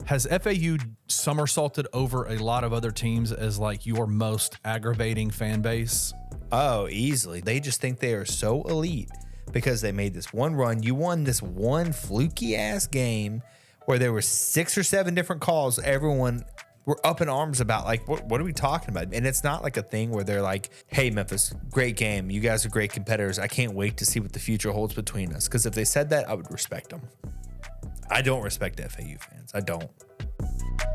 Has FAU somersaulted over a lot of other teams as like your most aggravating fan base? Oh, easily. They just think they are so elite because they made this one run. You won this one fluky ass game where there were 6 or 7 different calls. Everyone were up in arms about like, what are we talking about? And it's not like a thing where they're like, hey, Memphis, great game. You guys are great competitors. I can't wait to see what the future holds between us. Because if they said that, I would respect them. I don't respect FAU fans. I don't.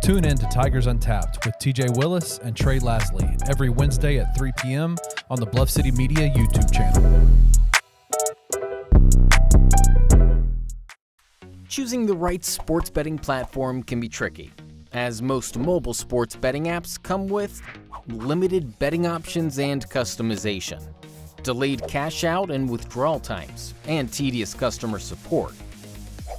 Tune in to Tigers Untapped with TJ Willis and Trey Lasley every Wednesday at 3 p.m. on the Bluff City Media YouTube channel. Choosing the right sports betting platform can be tricky, as most mobile sports betting apps come with limited betting options and customization, delayed cash out and withdrawal times, and tedious customer support,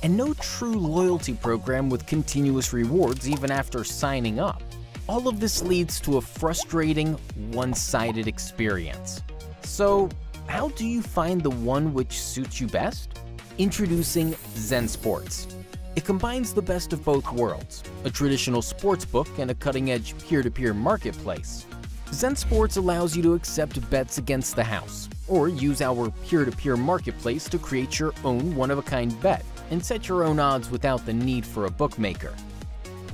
and no true loyalty program with continuous rewards even after signing up. All of this leads to a frustrating, one-sided experience. So, how do you find the one which suits you best? Introducing Zensports. It combines the best of both worlds, a traditional sports book and a cutting-edge peer-to-peer marketplace. Zensports allows you to accept bets against the house, or use our peer-to-peer marketplace to create your own one-of-a-kind bet and set your own odds without the need for a bookmaker.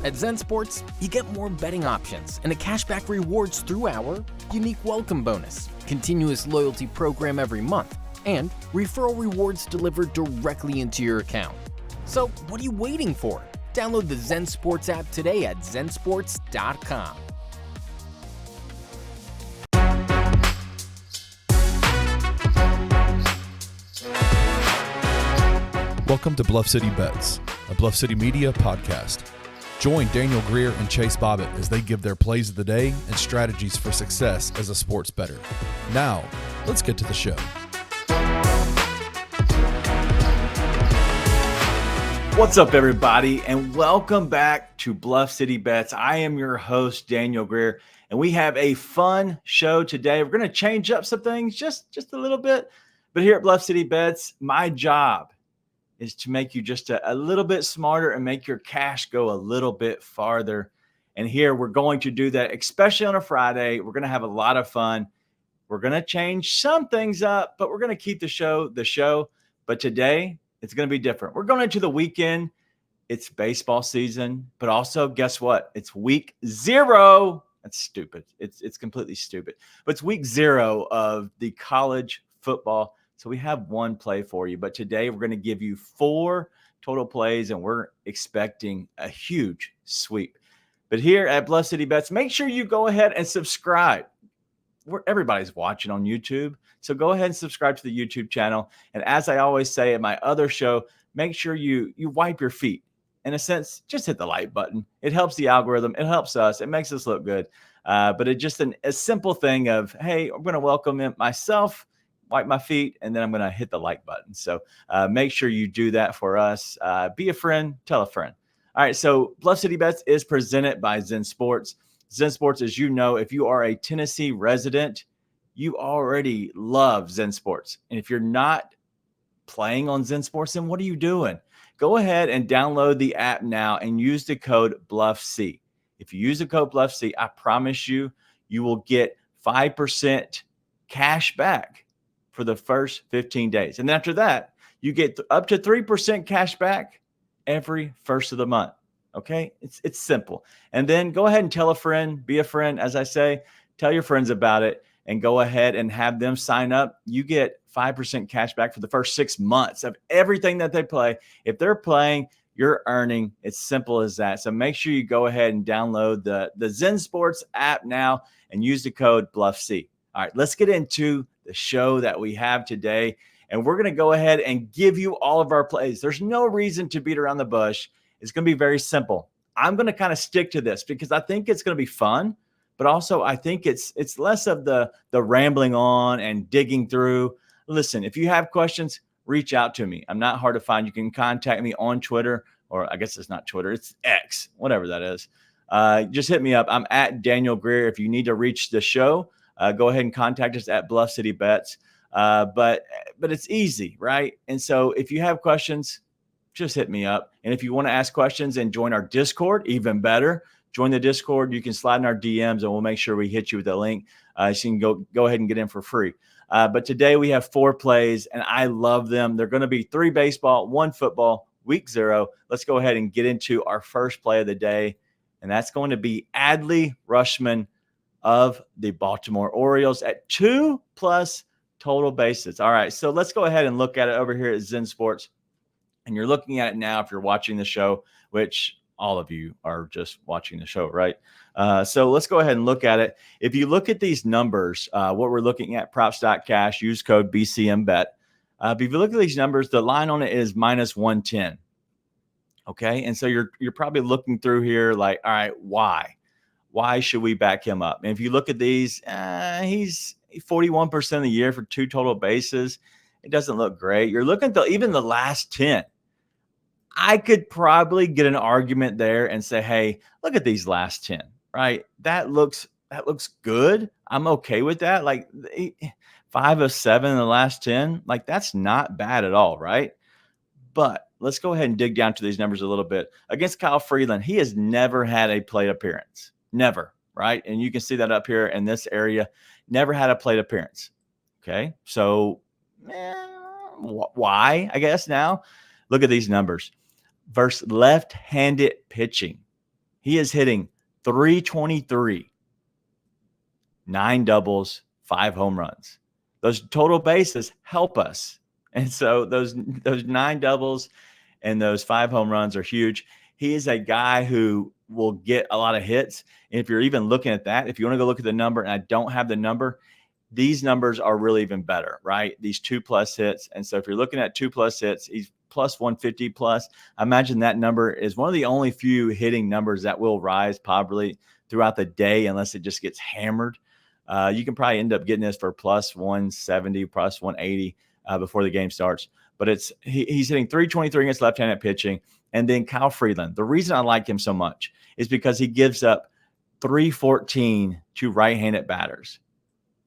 At Zensports, you get more betting options and a cashback rewards through our unique welcome bonus, continuous loyalty program every month, and referral rewards delivered directly into your account. So what are you waiting for? Download the Zensports app today at zensports.com. Welcome to Bluff City Bets, a Bluff City Media podcast. Join Daniel Greer and Chase Bobbitt as they give their plays of the day and strategies for success as a sports bettor. Now, let's get to the show. What's up, everybody, and welcome back to Bluff City Bets. I am your host, Daniel Greer, and we have a fun show today. We're going to change up some things just a little bit, but here at Bluff City Bets, my job is to make you just a little bit smarter and make your cash go a little bit farther. And here we're going to do that, especially on a Friday. We're going to have a lot of fun. We're going to change some things up, but we're going to keep the show. But today, it's going to be different. We're going into the weekend. It's baseball season, but also guess what? It's week 0. That's stupid. It's completely stupid. But it's week 0 of the college football. So we have one play for you. But today we're going to give you 4 total plays, and we're expecting a huge sweep. But here at Bluff City Bets, make sure you go ahead and subscribe. Everybody's watching on YouTube. So go ahead and subscribe to the YouTube channel. And as I always say at my other show, make sure you wipe your feet. In a sense, just hit the like button. It helps the algorithm. It helps us. It makes us look good. But it's just a simple thing of, hey, I'm going to welcome myself, wipe my feet, and then I'm going to hit the like button. So make sure you do that for us. Be a friend. Tell a friend. All right. So Bluff City Bets is presented by Zensports. Zensports, as you know, if you are a Tennessee resident, you already love Zensports. And if you're not playing on Zensports, then what are you doing? Go ahead and download the app now and use the code BLUFFC. If you use the code BLUFFC, I promise you will get 5% cash back for the first 15 days. And after that, you get up to 3% cash back every first of the month. Okay, it's simple. And then go ahead and tell a friend, be a friend. As I say, tell your friends about it and go ahead and have them sign up. You get 5% cash back for the first 6 months of everything that they play. If they're playing, you're earning. It's simple as that. So make sure you go ahead and download the Zensports app now and use the code BLUFFC. All right, let's get into the show that we have today. And we're going to go ahead and give you all of our plays. There's no reason to beat around the bush. It's going to be very simple. I'm going to kind of stick to this because I think it's going to be fun, but also I think it's less of the rambling on and digging through. Listen, if you have questions, reach out to me. I'm not hard to find. You can contact me on Twitter, or I guess it's not Twitter, it's X, whatever that is. Just hit me up. I'm at Daniel Greer. If you need to reach the show, go ahead and contact us at Bluff City Bets. But it's easy, right? And so if you have questions, just hit me up. And if you want to ask questions and join our Discord, even better. Join the Discord. You can slide in our DMs, and we'll make sure we hit you with the link so you can go ahead and get in for free. But today we have 4 plays, and I love them. They're going to be 3 baseball, 1 football, week 0. Let's go ahead and get into our first play of the day, and that's going to be Adley Rutschman of the Baltimore Orioles at 2+ total bases. All right, so let's go ahead and look at it over here at Zensports. And you're looking at it now if you're watching the show, which all of you are just watching the show, right? So let's go ahead and look at it. If you look at these numbers, what we're looking at, props.cash, use code BCMBet. If you look at these numbers, the line on it is -110. Okay, and so you're probably looking through here like, all right, why? Why should we back him up? And if you look at these, he's 41% of the year for 2 total bases. It doesn't look great. You're looking at even the last 10. I could probably get an argument there and say, hey, look at these last 10, right? That looks good. I'm okay with that. Like 5 of 7 in the last 10, like that's not bad at all, right? But let's go ahead and dig down to these numbers a little bit. Against Kyle Freeland, he has never had a plate appearance. Never, right? And you can see that up here in this area. Never had a plate appearance. Okay, so why, I guess now? Look at these numbers. Versus left-handed pitching, he is hitting .323, 9 doubles, 5 home runs. Those total bases help us. And so those 9 doubles and those 5 home runs are huge. He is a guy who will get a lot of hits. And if you're even looking at that, if you want to go look at the number, and I don't have the number, these numbers are really even better, right? These 2+ hits. And so if you're looking at 2+ hits, he's +150 plus. I imagine that number is one of the only few hitting numbers that will rise probably throughout the day unless it just gets hammered. You can probably end up getting this for +170, +180 before the game starts. But he's hitting .323 against left-handed pitching. And then Kyle Freeland. The reason I like him so much is because he gives up .314 to right-handed batters.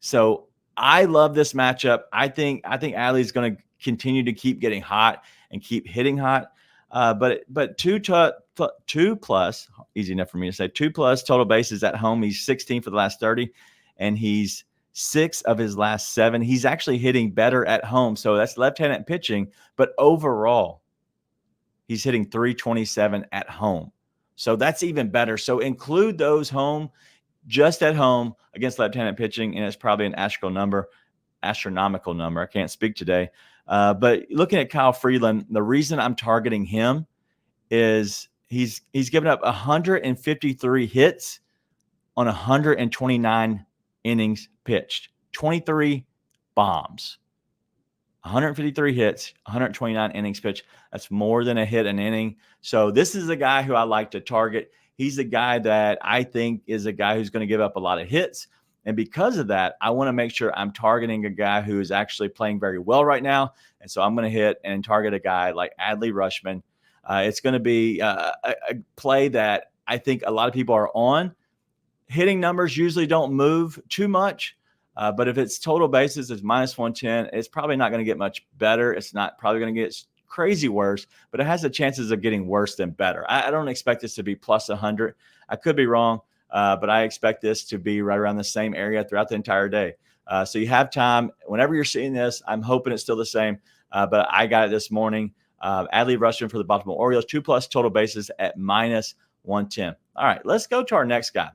So I love this matchup. I think Adley's going to continue to keep getting hot and keep hitting hot. But 2+, easy enough for me to say, 2+ total bases at home. He's 16 for the last 30, and he's 6 of his last 7. He's actually hitting better at home. So that's left-handed pitching, but overall, he's hitting .327 at home. So that's even better. So include those home, just at home against left-handed pitching, and it's probably an astronomical number. I can't speak today. But looking at Kyle Freeland, the reason I'm targeting him is he's given up 153 hits on 129 innings pitched, 23 bombs, 153 hits, 129 innings pitched. That's more than a hit an inning. So this is a guy who I like to target. He's a guy that I think is a guy who's going to give up a lot of hits. And because of that, I want to make sure I'm targeting a guy who is actually playing very well right now. And so I'm going to hit and target a guy like Adley Rutschman. It's going to be a play that I think a lot of people are on. Hitting numbers usually don't move too much. But if it's total bases, it's -110. It's probably not going to get much better. It's not probably going to get crazy worse, but it has the chances of getting worse than better. I don't expect this to be +100. I could be wrong. But I expect this to be right around the same area throughout the entire day. So you have time. Whenever you're seeing this, I'm hoping it's still the same. But I got it this morning. Adley Rutschman for the Baltimore Orioles, 2+ total bases at -110. All right, let's go to our next guy.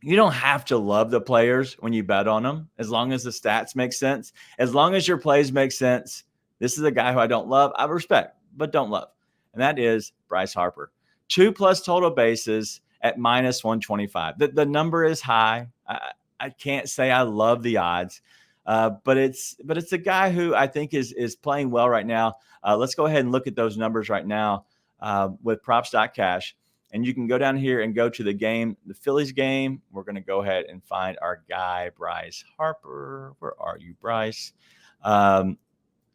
You don't have to love the players when you bet on them, as long as the stats make sense. As long as your plays make sense. This is a guy who I don't love. I respect, but don't love. And that is Bryce Harper. 2+ total bases at -125. The number is high. I can't say I love the odds, but it's a guy who I think is playing well right now. Let's go ahead and look at those numbers right now with props.cash. And you can go down here and go to the game, the Phillies game. We're going to go ahead and find our guy, Bryce Harper. Where are you, Bryce? So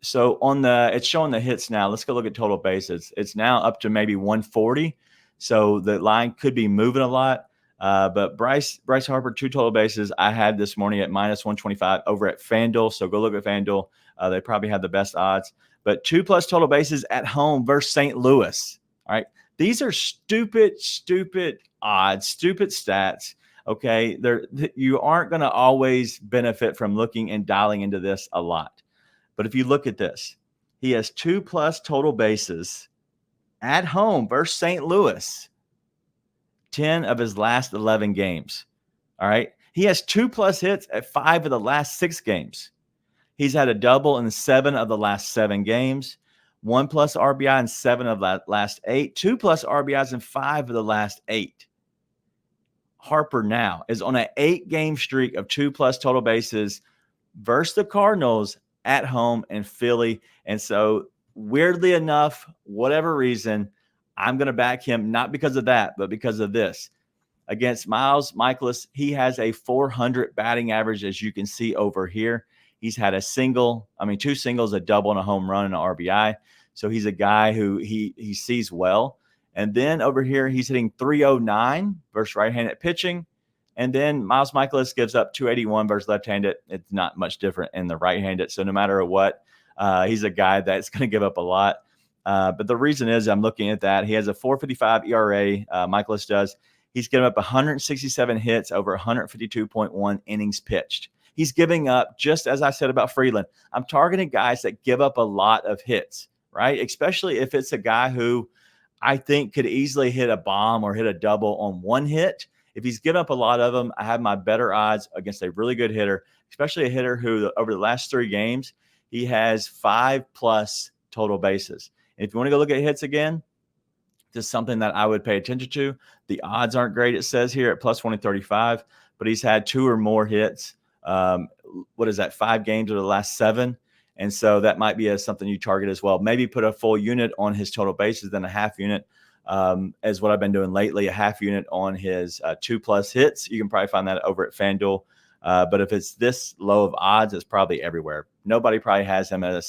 it's showing the hits now. Let's go look at total bases. It's now up to maybe 140. So the line could be moving a lot. But Bryce Harper, 2 total bases, I had this morning at -125 over at FanDuel. So go look at FanDuel. They probably have the best odds. but 2+ total bases at home versus St. Louis. All right. These are stupid odds, stupid stats. Okay. You aren't going to always benefit from looking and dialing into this a lot. But if you look at this, he has 2+ total bases at home versus St. Louis, 10 of his last 11 games. All right. He has 2+ hits at 5 of the last 6 games. He's had a double in 7 of the last 7 games, 1+ RBI in 7 of the last 8, 2+ RBIs in 5 of the last 8. Harper now is on an 8-game streak of 2+ total bases versus the Cardinals at home in Philly. And so weirdly enough, whatever reason, I'm going to back him, not because of that, but because of this. Against Miles Mikolas, he has a 400 batting average, as you can see over here. He's had 2 singles, a double, and a home run and an RBI. So he's a guy who he sees well. And then over here, he's hitting 309 versus right-handed pitching. And then Miles Mikolas gives up 281 versus left-handed. It's not much different in the right-handed. So no matter what, he's a guy that's going to give up a lot. But the reason is I'm looking at that. He has a 4.55 ERA. Mikolas does. He's given up 167 hits over 152.1 innings pitched. He's giving up, just as I said about Freeland, I'm targeting guys that give up a lot of hits, right? Especially if it's a guy who I think could easily hit a bomb or hit a double on one hit. If he's given up a lot of them, I have my better odds against a really good hitter, especially a hitter who over the last 3 games, he has 5+ total bases. And if you want to go look at hits again, this is something that I would pay attention to. The odds aren't great, it says here, at plus 135, but he's had 2 or more hits. 5 games of the last 7. And so that might be something you target as well. Maybe put a full unit on his total bases, then a half unit, as what I've been doing lately, a half unit on his 2+ hits. You can probably find that over at FanDuel. But if it's this low of odds, it's probably everywhere. Nobody probably has him at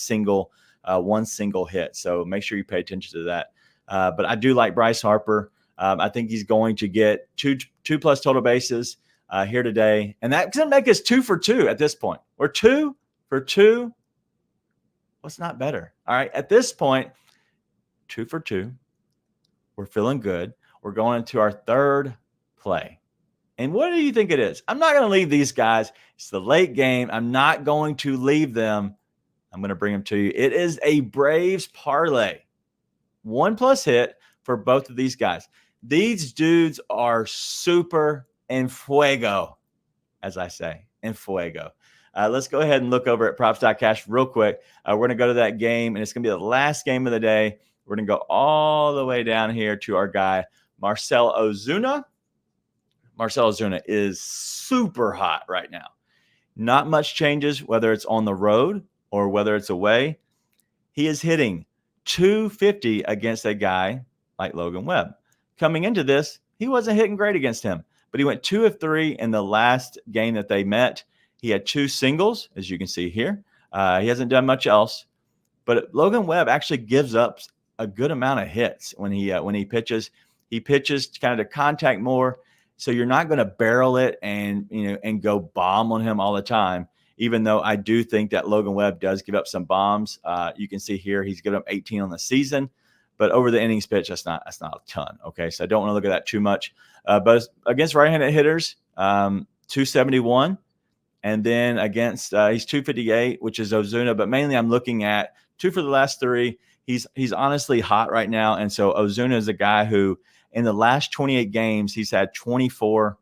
one single hit. So make sure you pay attention to that. But I do like Bryce Harper. I think he's going to get 2+ total bases here today. And that's going to make us 2 for 2 at this point. We're 2 for 2. What's not better? All right. At this point, 2 for 2. We're feeling good. We're going into our 3rd play. And what do you think it is? I'm not going to leave these guys. It's the late game. I'm not going to leave them. I'm going to bring them to you. It is a Braves parlay. 1+ hit for both of these guys. These dudes are super en fuego, as I say, en fuego. Let's go ahead and look over at props.cash real quick. We're going to go to that game, and it's going to be the last game of the day. We're going to go all the way down here to our guy, Marcell Ozuna. Marcell Ozuna is super hot right now. Not much changes, whether it's on the road or whether it's away. He is hitting 250 against a guy like Logan Webb. Coming into this, he wasn't hitting great against him, but he went 2 of 3 in the last game that they met. He had 2 singles, as you can see here. He hasn't done much else, but Logan Webb actually gives up a good amount of hits when he pitches. He pitches kind of to contact more, so you're not going to barrel it and go bomb on him all the time. Even though I do think that Logan Webb does give up some bombs. You can see here he's given up 18 on the season, but over the innings pitch, that's not a ton. Okay, so I don't want to look at that too much. But against right-handed hitters, 271. And then against he's 258, which is Ozuna. But mainly I'm looking at 2 for the last 3. He's honestly hot right now. And so Ozuna is a guy who in the last 28 games, he's had 24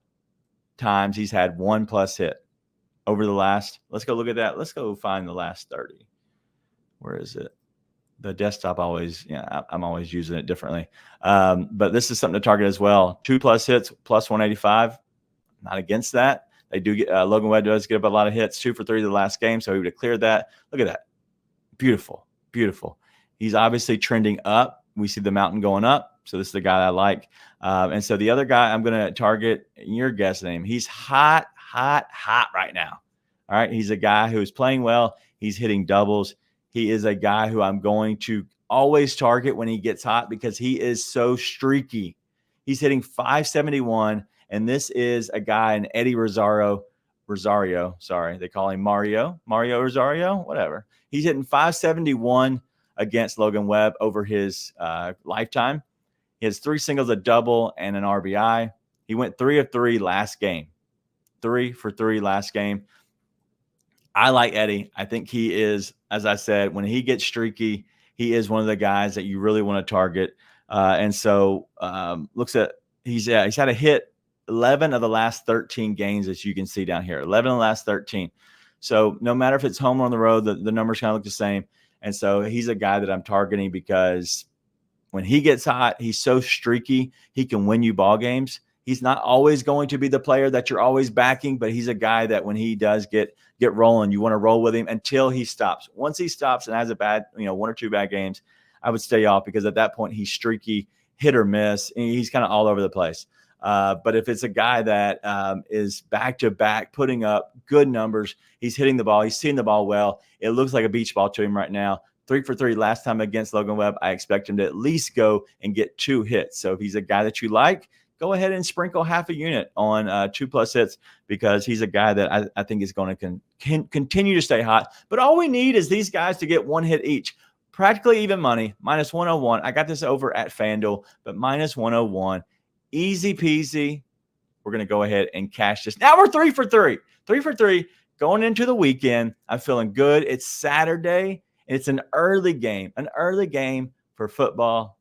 times he's had 1+ hit. Over the last, let's go look at that. Let's go find the last 30. Where is it? The desktop I'm always using it differently. But this is something to target as well. 2+ hits, plus 185. Not against that. They do get, Logan Webb does give up a lot of hits, 2 for 3 the last game. So he would have cleared that. Look at that. Beautiful, beautiful. He's obviously trending up. We see the mountain going up. So this is the guy I like. And so the other guy I'm going to target, your guess name. He's hot right now. All right. He's a guy who's playing well. He's hitting doubles. He is a guy who I'm going to always target when he gets hot because he is so streaky. He's hitting 571. And this is a guy in Eddie Rosario. Sorry. They call him Mario Rosario, whatever. He's hitting 571 against Logan Webb over his lifetime. He has 3 singles, a double, and an RBI. He went 3 of 3 last game. 3 for 3 last game. I like Eddie. I think he is, as I said, when he gets streaky, he is one of the guys that you really want to target. And so looks at he's had a hit 11 of the last 13 games, as you can see down here. 11 of the last 13. So no matter if it's home or on the road, the numbers kind of look the same. And so he's a guy that I'm targeting because when he gets hot, he's so streaky, he can win you ball games. He's not always going to be the player that you're always backing, but he's a guy that when he does get rolling, you want to roll with him until he stops. Once he stops and has a bad, 1 or 2 bad games, I would stay off because at that point he's streaky, hit or miss, and he's kind of all over the place. But if it's a guy that is back-to-back, putting up good numbers, he's hitting the ball, he's seeing the ball well, it looks like a beach ball to him right now. 3 for 3 last time against Logan Webb. I expect him to at least go and get 2 hits. So if he's a guy that you like, go ahead and sprinkle half a unit on 2+ hits because he's a guy that I think is going to continue to stay hot. But all we need is these guys to get 1 hit each. Practically even money, minus 101. I got this over at FanDuel, but minus 101. Easy peasy. We're going to go ahead and cash this. Now we're 3 for 3. 3 for 3 going into the weekend. I'm feeling good. It's Saturday. It's an early game for football.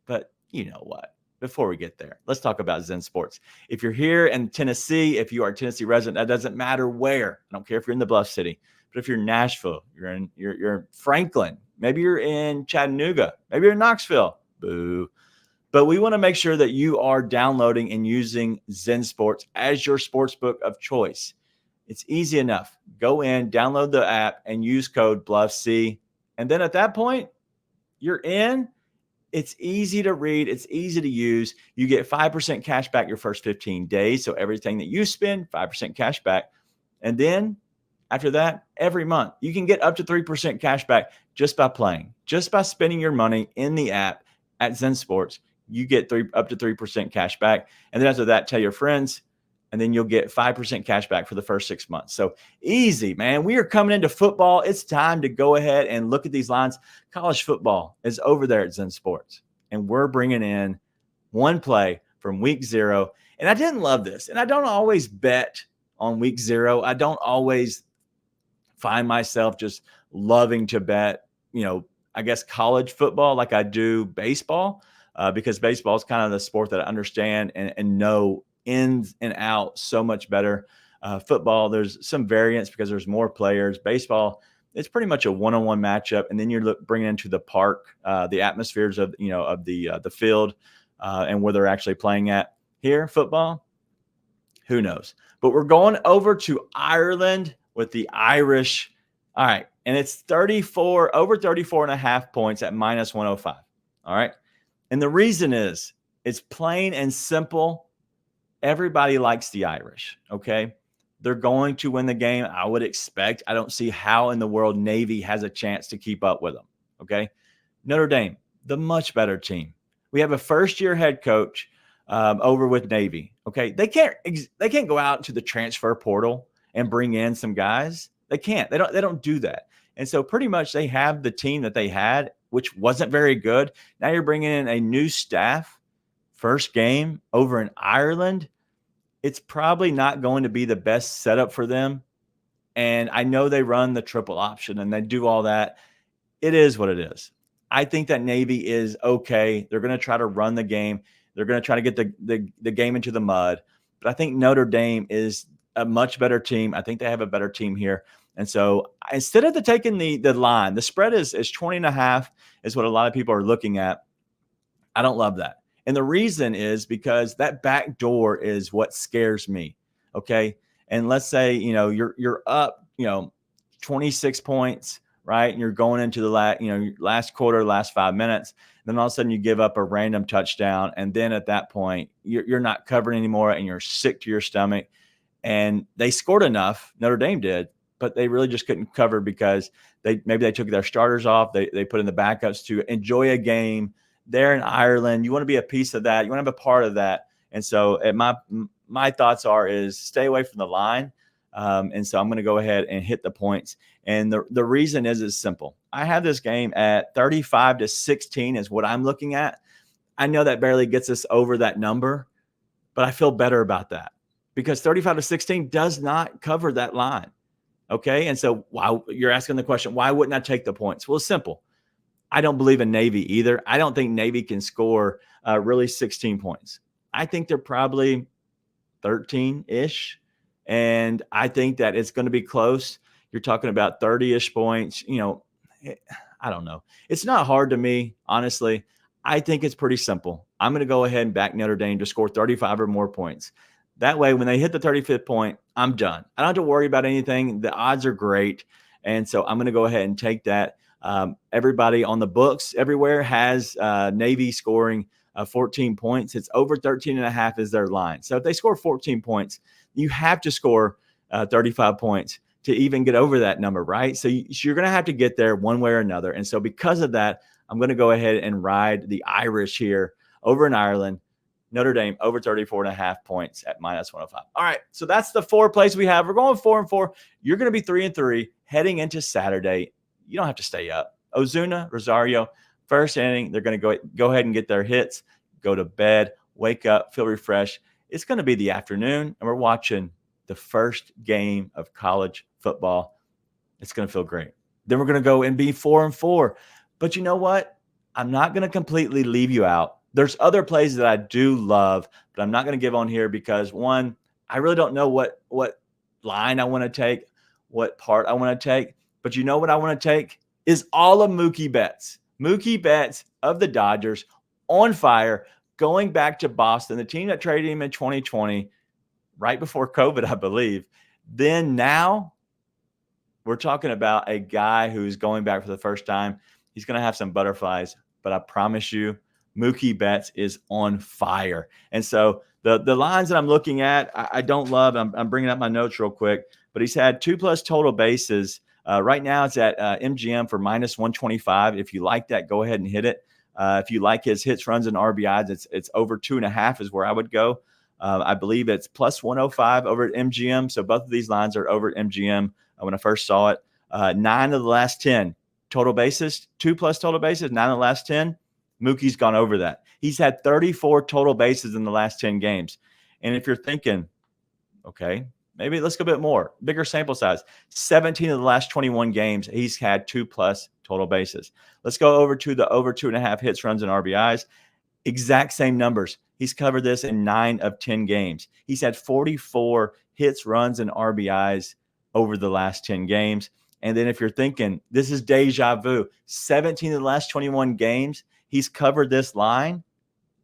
But you know what? Before we get there, let's talk about Zensports. If you're here in Tennessee, if you are a Tennessee resident, that doesn't matter where. I don't care if you're in the Bluff City, but if you're in Nashville, you're in Franklin, maybe you're in Chattanooga, maybe you're in Knoxville. Boo. But we want to make sure that you are downloading and using Zensports as your sportsbook of choice. It's easy enough. Go in, download the app, and use code BLUFFC. And then at that point, you're in. It's easy to read. It's easy to use. You get 5% cash back your first 15 days. So everything that you spend, 5% cash back. And then after that, every month, you can get up to 3% cash back just by playing. Just by spending your money in the app at Zensports, you get up to 3% cash back. And then after that, tell your friends, and then you'll get 5% cash back for the first 6 months. So easy, man. We are coming into football. It's time to go ahead and look at these lines. College football is over there at Zensports, and we're bringing in 1 play from week 0. And I didn't love this, and I don't always bet on week 0. I don't always find myself just loving to bet, I guess college football like I do baseball, because baseball is kind of the sport that I understand and know ins and out so much better. Football, there's some variance because there's more players. Baseball, it's pretty much a one-on-one matchup, and then you're bringing into the park, the atmospheres of the field, and where they're actually playing at. Here, football, who knows? But we're going over to Ireland with the Irish. All right, and it's over 34.5 points at minus 105. All right, and the reason is it's plain and simple. Everybody likes the Irish, okay? They're going to win the game, I would expect. I don't see how in the world Navy has a chance to keep up with them, okay? Notre Dame, the much better team. We have a first-year head coach over with Navy, okay? They can't go out to the transfer portal and bring in some guys. They can't. They don't do that. And so pretty much they have the team that they had, which wasn't very good. Now you're bringing in a new staff. First game over in Ireland, it's probably not going to be the best setup for them. And I know they run the triple option and they do all that. It is what it is. I think that Navy is okay. They're going to try to run the game. They're going to try to get the game into the mud. But I think Notre Dame is a much better team. I think they have a better team here. And so instead of taking the line, the spread is 20.5 is what a lot of people are looking at. I don't love that. And the reason is because that back door is what scares me. Okay. And let's say, you're up, 26 points, right? And you're going into the last quarter, last 5 minutes. Then all of a sudden you give up a random touchdown. And then at that point, you're not covering anymore and you're sick to your stomach. And they scored enough, Notre Dame did, but they really just couldn't cover because maybe they took their starters off. They put in the backups to enjoy a game. There in Ireland, you want to be a piece of that. You want to have a part of that. And so my thoughts is stay away from the line. And so I'm going to go ahead and hit the points. And the reason is simple. I have this game at 35-16 is what I'm looking at. I know that barely gets us over that number, but I feel better about that because 35-16 does not cover that line. Okay. And so you're asking the question, why wouldn't I take the points? Well, it's simple. I don't believe in Navy either. I don't think Navy can score really 16 points. I think they're probably 13-ish. And I think that it's going to be close. You're talking about 30-ish points. I don't know. It's not hard to me, honestly. I think it's pretty simple. I'm going to go ahead and back Notre Dame to score 35 or more points. That way, when they hit the 35th point, I'm done. I don't have to worry about anything. The odds are great. And so I'm going to go ahead and take that. Everybody on the books everywhere has Navy scoring 14 points. It's over 13.5 is their line. So if they score 14 points, you have to score 35 points to even get over that number, right? So you're going to have to get there one way or another. And so because of that, I'm going to go ahead and ride the Irish here over in Ireland. Notre Dame over 34.5 points at -105. All right, so that's the 4 plays we have. We're going 4-4. You're going to be 3-3 heading into Saturday. You don't have to stay up. Ozuna, Rosario, first inning, they're going to go ahead and get their hits, go to bed, wake up, feel refreshed. It's going to be the afternoon, and we're watching the first game of college football. It's going to feel great. Then we're going to go and be 4-4. But you know what? I'm not going to completely leave you out. There's other plays that I do love, but I'm not going to give on here because, one, I really don't know what line I want to take, what part I want to take. But you know what I want to take is all of Mookie Betts. Mookie Betts of the Dodgers on fire, going back to Boston, the team that traded him in 2020, right before COVID, I believe. Then now we're talking about a guy who's going back for the first time. He's going to have some butterflies, but I promise you, Mookie Betts is on fire. And so the lines that I'm looking at, I don't love. I'm bringing up my notes real quick, but he's had 2+ total bases. Right now it's at MGM for -125. If you like that, go ahead and hit it. If you like his hits, runs, and RBIs, it's over 2.5 is where I would go. I believe it's +105 over at MGM. So both of these lines are over at MGM when I first saw it. 9 of the last 10 total bases, 2+ total bases, 9 of the last 10. Mookie's gone over that. He's had 34 total bases in the last 10 games. And if you're thinking, okay, maybe let's go a bit more, bigger sample size. 17 of the last 21 games, he's had 2+ total bases. Let's go over to the over 2.5 hits, runs, and RBIs. Exact same numbers. He's covered this in 9 of 10 games. He's had 44 hits, runs, and RBIs over the last 10 games. And then if you're thinking, this is deja vu, 17 of the last 21 games, he's covered this line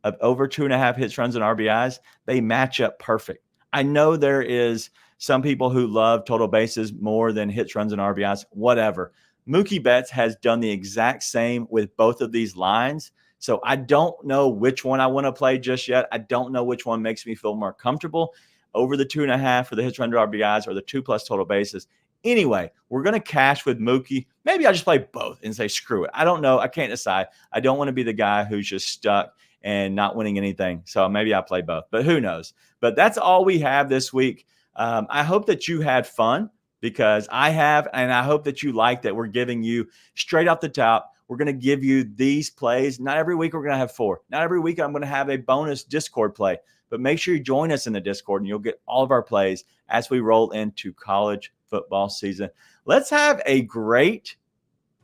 of over 2.5 hits, runs, and RBIs. They match up perfect. I know there is some people who love total bases more than hits, runs, and RBIs, whatever. Mookie Betts has done the exact same with both of these lines. So I don't know which one I want to play just yet. I don't know which one makes me feel more comfortable over the 2.5 for the hits, runs, and RBIs or the 2+ total bases. Anyway, we're going to cash with Mookie. Maybe I'll just play both and say, screw it. I don't know. I can't decide. I don't want to be the guy who's just stuck and not winning anything. So maybe I'll play both, but who knows? But that's all we have this week. I hope that you had fun because I have, and I hope that you like that we're giving you straight off the top. We're going to give you these plays. Not every week we're going to have 4. Not every week I'm going to have a bonus Discord play. But make sure you join us in the Discord and you'll get all of our plays as we roll into college football season. Let's have a great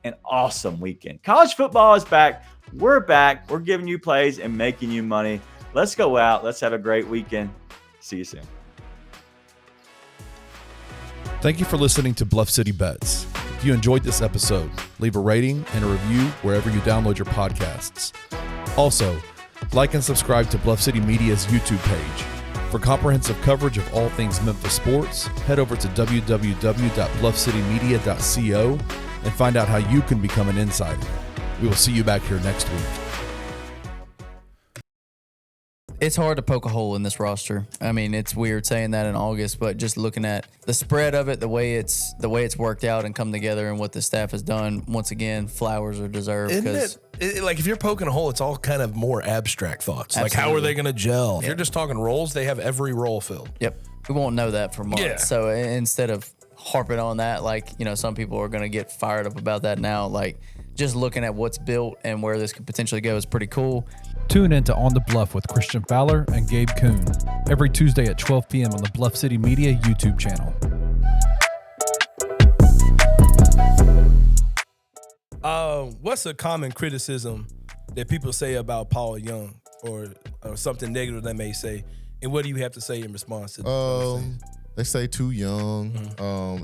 and awesome weekend. College football is back. We're back. We're giving you plays and making you money. Let's go out. Let's have a great weekend. See you soon. Thank you for listening to Bluff City Bets. If you enjoyed this episode, leave a rating and a review wherever you download your podcasts. Also, like and subscribe to Bluff City Media's YouTube page. For comprehensive coverage of all things Memphis sports, head over to www.bluffcitymedia.co and find out how you can become an insider. We will see you back here next week. It's hard to poke a hole in this roster. I mean, it's weird saying that in August, but just looking at the spread of it, the way it's worked out and come together, and what the staff has done, once again, flowers are deserved. Isn't it like if you're poking a hole, it's all kind of more abstract thoughts. Absolutely. Like how are they going to gel? If you're just talking roles, they have every role filled. Yep. we won't know that for months. Yeah. So instead of harping on that, like, some people are going to get fired up about that now. Like, just looking at what's built and where this could potentially go is pretty cool. Tune in to On the Bluff with Christian Fowler and Gabe Kuhn every Tuesday at 12 p.m. on the Bluff City Media YouTube channel. What's a common criticism that people say about Paul Young, or something negative they may say, and what do you have to say in response to that? They say too young.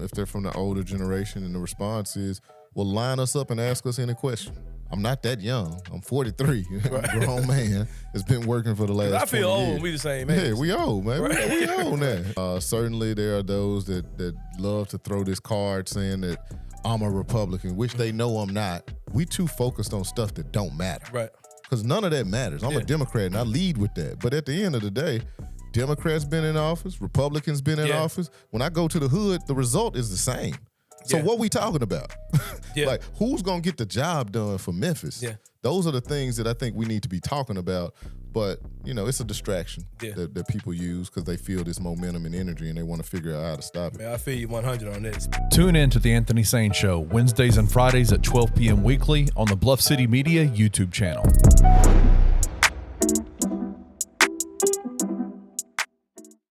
If they're from the older generation, and the response is, well, line us up and ask us any question. I'm not that young. I'm 43. I'm a grown man. It's been working for the last 20 I feel old years. when we the same age. Yeah, we old, man. Right. We old now. Certainly there are those that love to throw this card saying that I'm a Republican, which they know I'm not. We too focused on stuff that don't matter. Right. Because none of that matters. I'm a Democrat, and I lead with that. But at the end of the day, Democrats been in office, Republicans been in office. When I go to the hood, the result is the same. So what we talking about? Like, who's going to get the job done for Memphis? Yeah. Those are the things that I think we need to be talking about. But, it's a distraction that people use because they feel this momentum and energy, and they want to figure out how to stop it. Man, I feel you 100 on this. Tune in to The Anthony Sane Show Wednesdays and Fridays at 12 p.m. weekly on the Bluff City Media YouTube channel.